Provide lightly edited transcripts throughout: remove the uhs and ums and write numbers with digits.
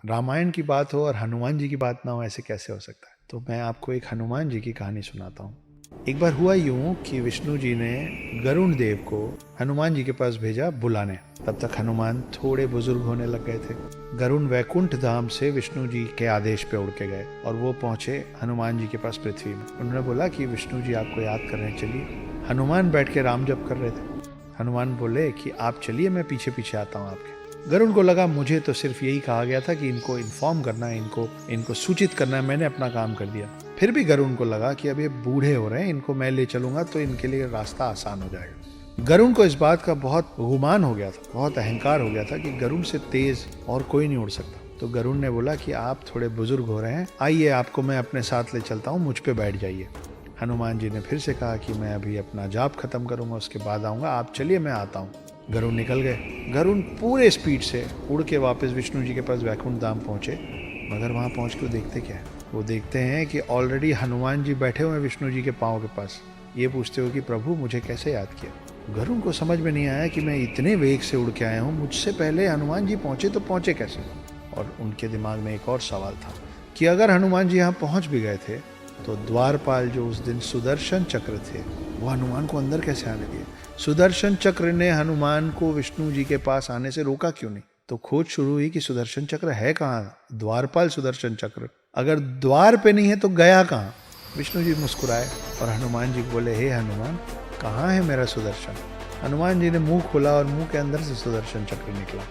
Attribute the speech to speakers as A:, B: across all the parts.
A: रामायण की बात हो और हनुमान जी की बात ना हो, ऐसे कैसे हो सकता है। तो मैं आपको एक हनुमान जी की कहानी सुनाता हूँ। एक बार हुआ यूं कि विष्णु जी ने गरुण देव को हनुमान जी के पास भेजा बुलाने। तब तक हनुमान थोड़े बुजुर्ग होने लग गए थे। गरुण वैकुंठ धाम से विष्णु जी के आदेश पे उड़ के गए और वो पहुंचे हनुमान जी के पास पृथ्वी में। उन्होंने बोला कि विष्णु जी आपको याद कर रहे हैं, चलिए। हनुमान बैठ के राम जप कर रहे थे। हनुमान बोले कि आप चलिए, मैं पीछे पीछे आता हूँ आपके। गरुड़ को लगा मुझे तो सिर्फ यही कहा गया था कि इनको इन्फॉर्म करना है, इनको सूचित करना है, मैंने अपना काम कर दिया। फिर भी गरुड़ को लगा कि अब ये बूढ़े हो रहे हैं, इनको मैं ले चलूंगा तो इनके लिए रास्ता आसान हो जाएगा। गरुड़ को इस बात का बहुत गुमान हो गया था, बहुत अहंकार हो गया था कि गरुड़ से तेज और कोई नहीं उड़ सकता। तो गरुड़ ने बोला कि आप थोड़े बुजुर्ग हो रहे हैं, आइए आपको मैं अपने साथ ले चलता हूँ, मुझ पे बैठ जाइए। हनुमान जी ने फिर से कहा कि मैं अभी अपना जाप खत्म करूंगा, उसके बाद आऊंगा, आप चलिए मैं आता हूँ। गरुड़ निकल गए। गरुड़ पूरे स्पीड से उड़ के वापस विष्णु जी के पास वैकुंठ धाम पहुंचे। मगर वहां पहुंच के वो देखते क्या है, वो देखते हैं कि ऑलरेडी हनुमान जी बैठे हुए हैं विष्णु जी के पाँव के पास। ये पूछते हो कि प्रभु मुझे कैसे याद किया। गरुड़ को समझ में नहीं आया कि मैं इतने वेग से उड़ के आया हूँ, मुझसे पहले हनुमान जी पहुंचे तो पहुंचे कैसे। और उनके दिमाग में एक और सवाल था कि अगर हनुमान जी यहाँ पहुंच भी गए थे तो द्वारपाल जो उस दिन सुदर्शन चक्र थे वो हनुमान को अंदर कैसे आने दिए। सुदर्शन चक्र ने हनुमान को विष्णु जी के पास आने से रोका क्यों नहीं। तो खोज शुरू हुई कि सुदर्शन चक्र है कहाँ, द्वारपाल सुदर्शन चक्र अगर द्वार पे नहीं है तो गया कहाँ। विष्णु जी मुस्कुराए और हनुमान जी बोले, हे हनुमान, कहाँ है मेरा सुदर्शन। हनुमान जी ने मुंह खोला और मुंह के अंदर से सुदर्शन चक्र निकला।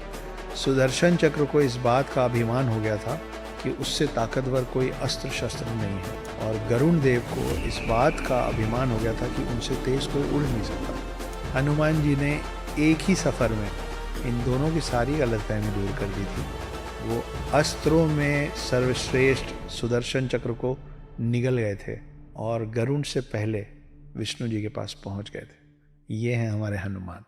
A: सुदर्शन चक्र को इस बात का अभिमान हो गया था कि उससे ताकतवर कोई अस्त्र शस्त्र नहीं है, और गरुड़ देव को इस बात का अभिमान हो गया था कि उनसे तेज कोई उड़ नहीं सकता। हनुमान जी ने एक ही सफर में इन दोनों की सारी गलतफहमी दूर कर दी थी। वो अस्त्रों में सर्वश्रेष्ठ सुदर्शन चक्र को निगल गए थे और गरुड़ से पहले विष्णु जी के पास पहुंच गए थे। ये हैं हमारे हनुमान।